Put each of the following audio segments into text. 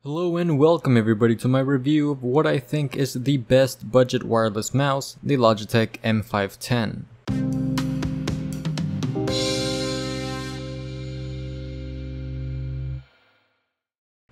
Hello and welcome everybody to my review of what I think is the best budget wireless mouse, the Logitech M510.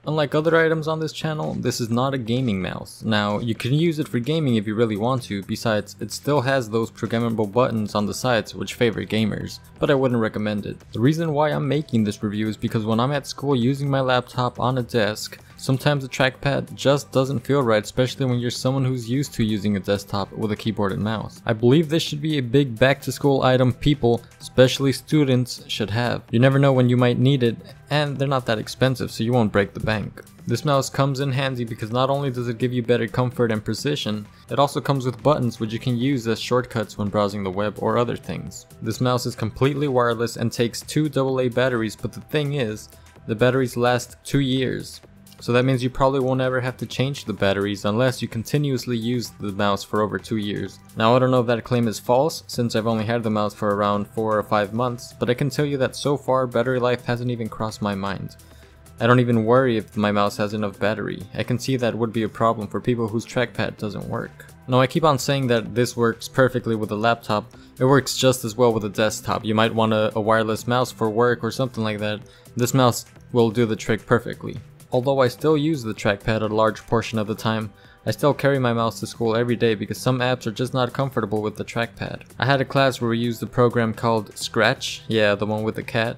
Unlike other items on this channel, this is not a gaming mouse. Now, you can use it for gaming if you really want to, besides it still has those programmable buttons on the sides which favor gamers, but I wouldn't recommend it. The reason why I'm making this review is because when I'm at school using my laptop on a desk, sometimes the trackpad just doesn't feel right, especially when you're someone who's used to using a desktop with a keyboard and mouse. I believe this should be a big back to school item people, especially students, should have. You never know when you might need it, and they're not that expensive, so you won't break the bank. This mouse comes in handy because not only does it give you better comfort and precision, it also comes with buttons which you can use as shortcuts when browsing the web or other things. This mouse is completely wireless and takes 2 AA batteries, but the thing is, the batteries last 2 years. So that means you probably won't ever have to change the batteries unless you continuously use the mouse for over 2 years. Now I don't know if that claim is false, since I've only had the mouse for around 4 or 5 months, but I can tell you that so far battery life hasn't even crossed my mind. I don't even worry if my mouse has enough battery. I can see that would be a problem for people whose trackpad doesn't work. Now I keep on saying that this works perfectly with a laptop. It works just as well with a desktop. You might want a wireless mouse for work or something like that. This mouse will do the trick perfectly. Although I still use the trackpad a large portion of the time, I still carry my mouse to school every day because some apps are just not comfortable with the trackpad. I had a class where we used a program called Scratch, yeah, the one with the cat,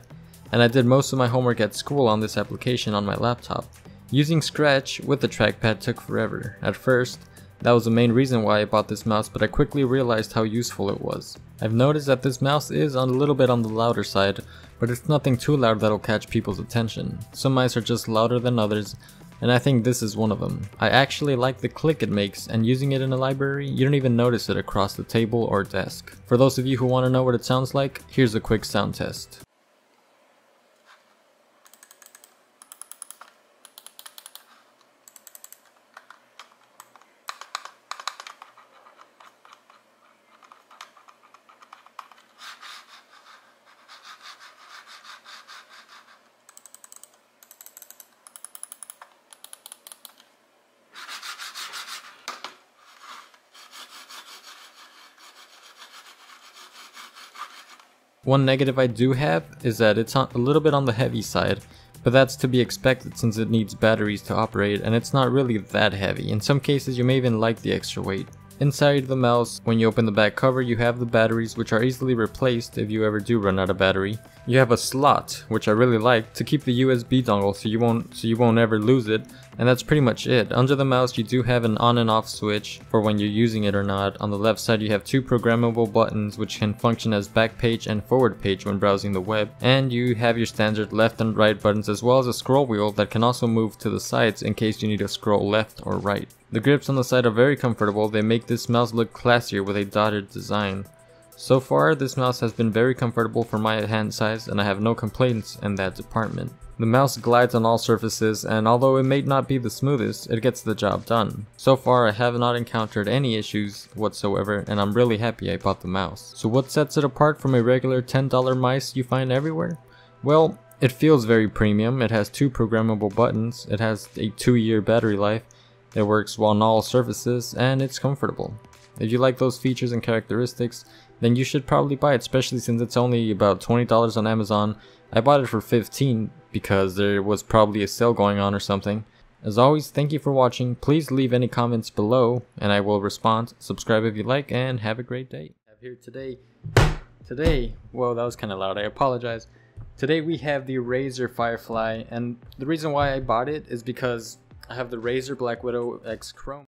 and I did most of my homework at school on this application on my laptop. Using Scratch with the trackpad took forever. At first, that was the main reason why I bought this mouse, but I quickly realized how useful it was. I've noticed that this mouse is a little bit on the louder side, but it's nothing too loud that'll catch people's attention. Some mice are just louder than others, and I think this is one of them. I actually like the click it makes, and using it in a library, you don't even notice it across the table or desk. For those of you who want to know what it sounds like, here's a quick sound test. One negative I do have is that it's a little bit on the heavy side, but that's to be expected since it needs batteries to operate and it's not really that heavy. In some cases you may even like the extra weight. Inside the mouse, when you open the back cover, you have the batteries which are easily replaced if you ever do run out of battery. You have a slot, which I really like, to keep the USB dongle so you won't ever lose it, and that's pretty much it. Under the mouse you do have an on and off switch for when you're using it or not. On the left side you have 2 programmable buttons which can function as back page and forward page when browsing the web, and you have your standard left and right buttons as well as a scroll wheel that can also move to the sides in case you need to scroll left or right. The grips on the side are very comfortable. They make this mouse look classier with a dotted design. So far, this mouse has been very comfortable for my hand size and I have no complaints in that department. The mouse glides on all surfaces, and although it may not be the smoothest, it gets the job done. So far I have not encountered any issues whatsoever, and I'm really happy I bought the mouse. So what sets it apart from a regular $10 mice you find everywhere? Well, it feels very premium. It has 2 programmable buttons, it has a 2-year battery life, it works on all surfaces, and it's comfortable. If you like those features and characteristics, then you should probably buy it, especially since it's only about $20 on Amazon. I bought it for $15 because there was probably a sale going on or something. As always, thank you for watching. Please leave any comments below and I will respond. Subscribe if you like, and have a great day. Here today, whoa, that was kind of loud, I apologize. Today we have the Razer Firefly, and the reason why I bought it is because I have the Razer Black Widow X Chrome.